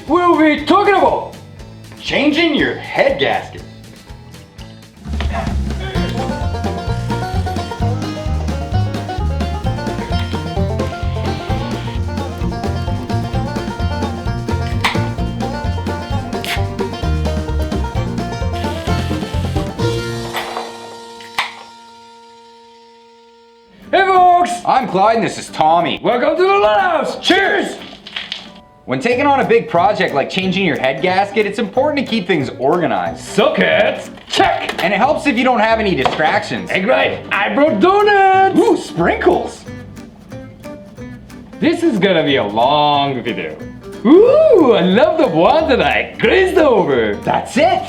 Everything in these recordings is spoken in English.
we'll be talking about changing your head gasket. Hey folks! I'm Clyde and this is Tommy. Welcome to the Roadhouse! Cheers! When taking on a big project like changing your head gasket, it's important to keep things organized. Sockets! Check! And it helps if you don't have any distractions. Hey great! I brought donuts! Ooh, sprinkles! This is gonna be a long video. Ooh, I love the one that I glazed over. That's it!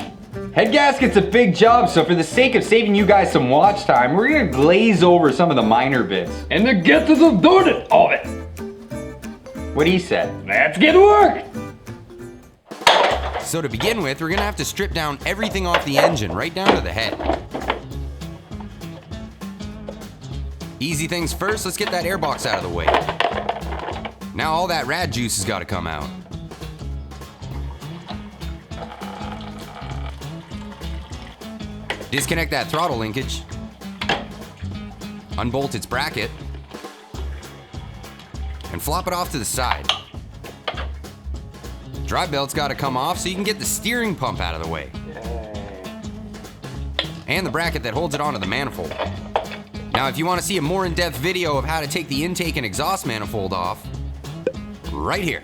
Head gasket's a big job, so for the sake of saving you guys some watch time, we're gonna glaze over some of the minor bits. And to get to the donut of it. What he said. Let's get to work! So to begin with, we're gonna have to strip down everything off the engine, right down to the head. Easy things first, let's get that airbox out of the way. Now all that rad juice has gotta come out. Disconnect that throttle linkage. Unbolt its bracket. And flop it off to the side. Drive belt's gotta come off so you can get the steering pump out of the way. And the bracket that holds it onto the manifold. Now if you want to see a more in-depth video of how to take the intake and exhaust manifold off, right here.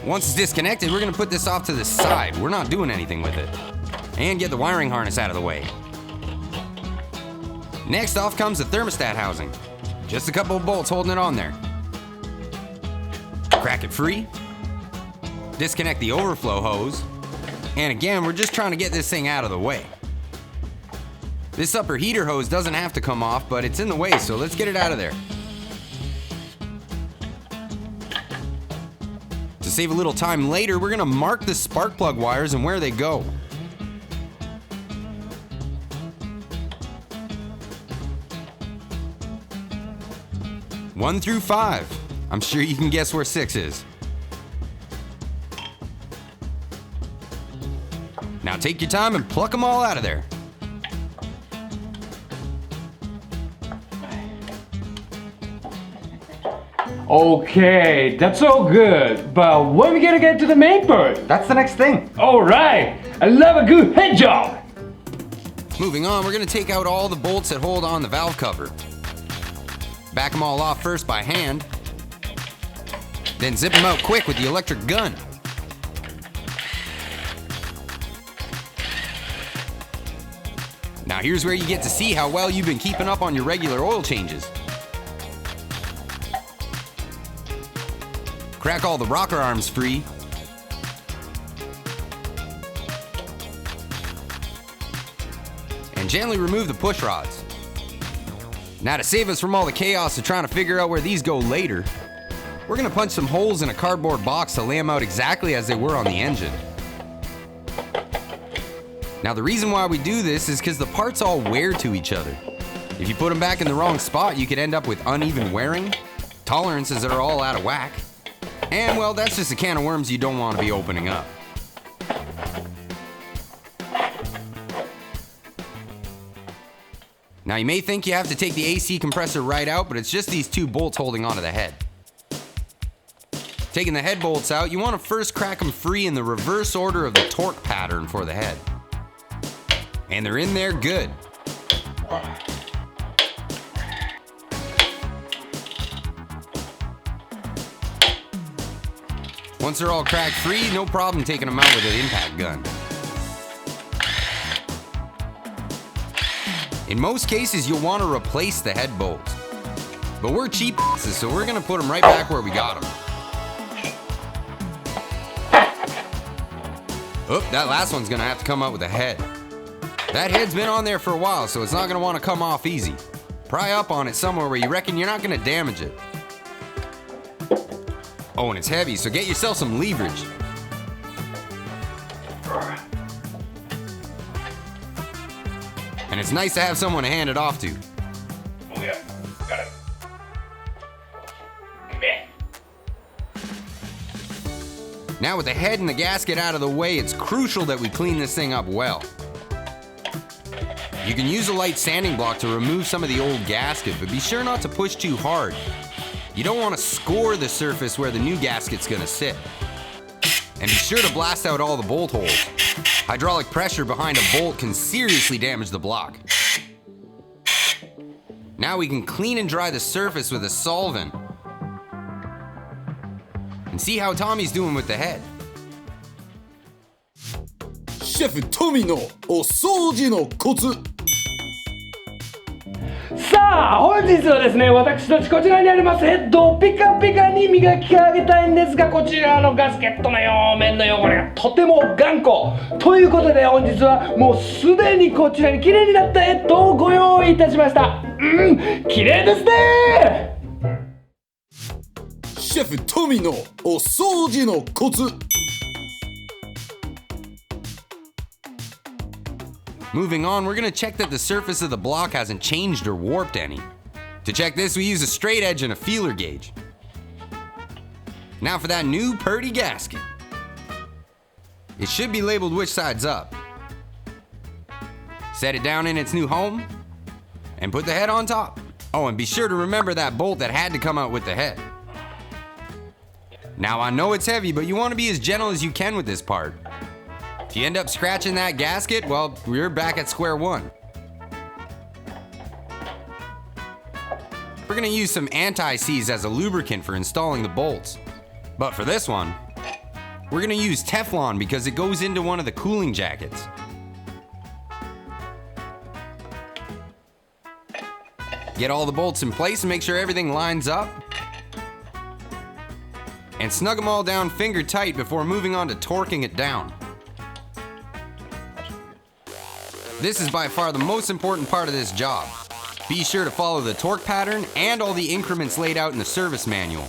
Once it's disconnected, we're gonna put this off to the side. We're not doing anything with it. And get the wiring harness out of the way. Next off comes the thermostat housing. Just a couple of bolts holding it on there. Crack it free. Disconnect the overflow hose. And again, we're just trying to get this thing out of the way. This upper heater hose doesn't have to come off, but it's in the way, so let's get it out of there. To save a little time later, we're gonna mark the spark plug wires and where they go. One through 5. I'm sure you can guess where 6 is. Now take your time and pluck them all out of there. Okay, that's all good, but when we gonna get to the main part? That's the next thing. Alright, I love a good head job! Moving on, we're gonna take out all the bolts that hold on the valve cover. Back them all off first by hand, then zip them out quick with the electric gun. Now here's where you get to see how well you've been keeping up on your regular oil changes. Crack all the rocker arms free. And gently remove the push rods. Now to save us from all the chaos of trying to figure out where these go later, we're gonna punch some holes in a cardboard box to lay them out exactly as they were on the engine. Now the reason why we do this is because the parts all wear to each other. If you put them back in the wrong spot, you could end up with uneven wearing, tolerances that are all out of whack, and well, that's just a can of worms you don't want to be opening up. Now you may think you have to take the AC compressor right out, but it's just these 2 bolts holding onto the head. Taking the head bolts out, you want to first crack them free in the reverse order of the torque pattern for the head. And they're in there good. Once they're all cracked free, no problem taking them out with an impact gun. In most cases, you'll want to replace the head bolts. But we're cheap, so we're gonna put them right back where we got them. Oh, that last one's gonna have to come out with a head. That head's been on there for a while, so it's not gonna want to come off easy. Pry up on it somewhere where you reckon you're not gonna damage it. Oh, and it's heavy, so get yourself some leverage. And it's nice to have someone to hand it off to. Oh yeah, got it. Now with the head and the gasket out of the way, it's crucial that we clean this thing up well. You can use a light sanding block to remove some of the old gasket, but be sure not to push too hard. You don't want to score the surface where the new gasket's gonna sit. And be sure to blast out all the bolt holes. Hydraulic pressure behind a bolt can seriously damage the block. Now we can clean and dry the surface with a solvent. And see how Tommy's doing with the head. シェフトミのお掃除のコツ。さあ本日はですね、私たちこちらにありますヘッドをピカピカに磨き上げたいんですが、こちらのガスケットの表面の汚れがとても頑固ということで、本日はもうすでにこちらに綺麗になったヘッドをご用意いたしました。綺麗ですね。シェフトミのお掃除のコツ。Moving on, we're gonna check that the surface of the block hasn't changed or warped any. To check this, we use a straight edge and a feeler gauge. Now for that new purdy gasket. It should be labeled which side's up. Set it down in its new home, and put the head on top. Oh, and be sure to remember that bolt that had to come out with the head. Now I know it's heavy, but you want to be as gentle as you can with this part. If you end up scratching that gasket, well, we're back at square one. We're gonna use some anti-seize as a lubricant for installing the bolts. But for this one, we're gonna use Teflon because it goes into one of the cooling jackets. Get all the bolts in place and make sure everything lines up. And snug them all down finger tight before moving on to torquing it down. This is by far the most important part of this job. Be sure to follow the torque pattern and all the increments laid out in the service manual.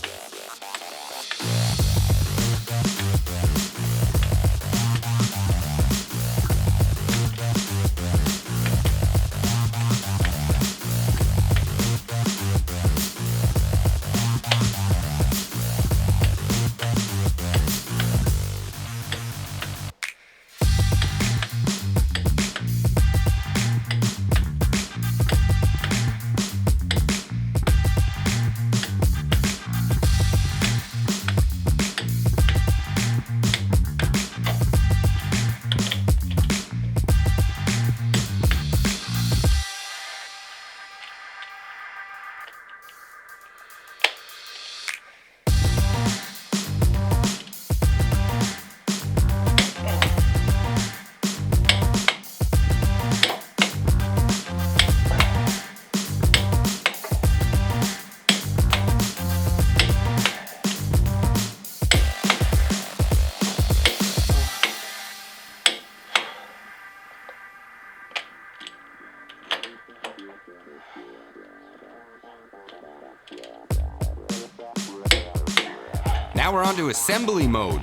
Now we're on to assembly mode.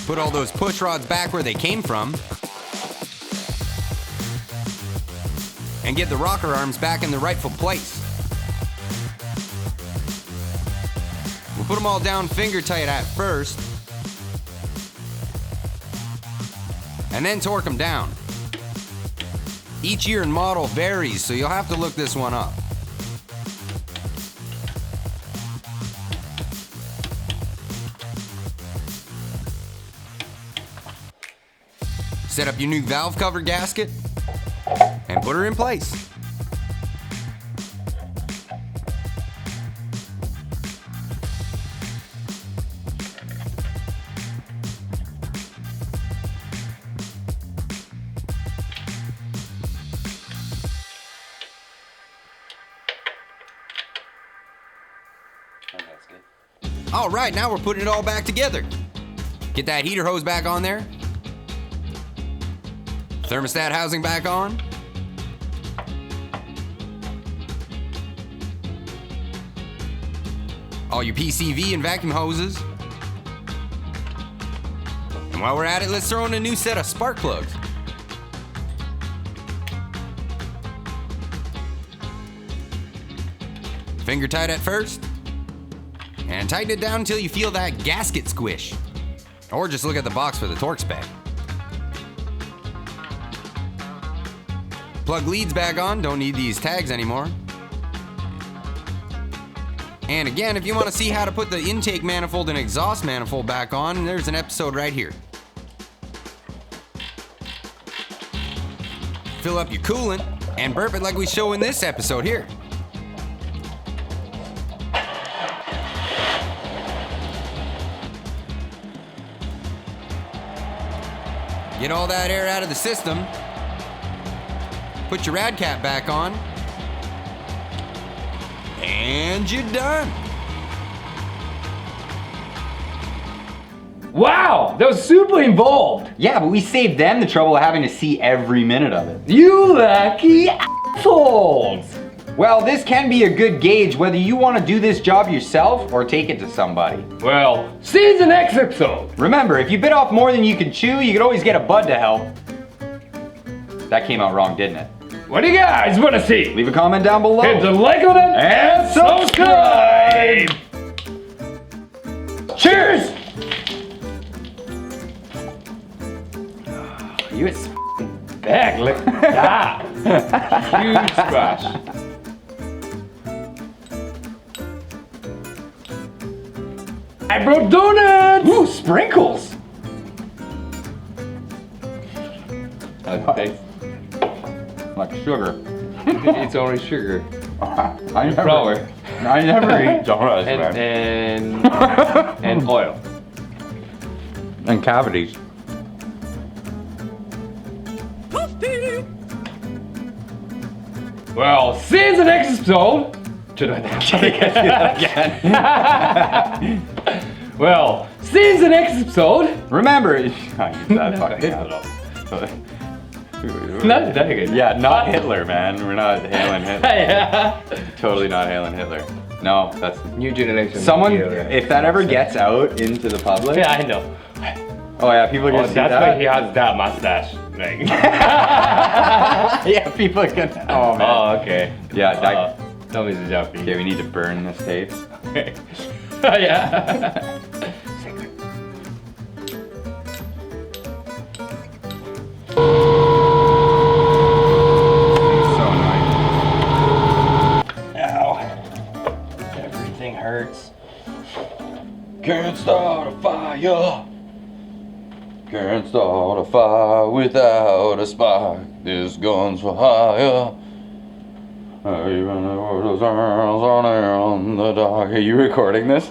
Put all those push rods back where they came from. And get the rocker arms back in the rightful place. We'll put them all down finger tight at first. And then torque them down. Each year and model varies, so you'll have to look this one up. Set up your new valve cover gasket and put her in place. All right, now we're putting it all back together. Get that heater hose back on there. Thermostat housing back on. All your PCV and vacuum hoses. And while we're at it, let's throw in a new set of spark plugs. Finger tight at first. And tighten it down until you feel that gasket squish. Or just look at the box for the torque spec. Plug leads back on, don't need these tags anymore. And again, if you want to see how to put the intake manifold and exhaust manifold back on, there's an episode right here. Fill up your coolant and burp it like we show in this episode here. Get all that air out of the system. Put your rad cap back on. And you're done. Wow, that was super involved. Yeah, but we saved them the trouble of having to see every minute of it. You lucky assholes. Well, this can be a good gauge whether you want to do this job yourself or take it to somebody. Well, see you in the next episode. Remember, if you bit off more than you can chew, you could always get a bud to help. That came out wrong, didn't it? What do you guys want to see? Leave a comment down below. Hit the like button and subscribe. Cheers! You is Back, look at that. Huge splash. I brought donuts! Ooh, sprinkles! Okay. Like sugar. It's only sugar. I never, Flour. I never eat donuts, man. And oil. And cavities. Well, see you in the next episode. Should I get that again? Well, see you in the next episode. Remember, I use that fucking Not that good. Yeah, not Hitler, man. We're not hailing Hitler. Yeah. Totally not hailing Hitler. No, that's New generation. someone. Yeah. If that ever gets out into the public, Yeah, I know. oh yeah, people are gonna see That's that. why he has that mustache. Like. Yeah, people are gonna. Oh man. Oh, okay. Yeah. That, Tell me the jumpy. okay, we need to burn this tape. Okay. Yeah. So annoying. Ow. Everything hurts. Can't start a fire. Can't start a fire without a spark. This gun's for hire. Even though those arms on the dark. Are you recording this?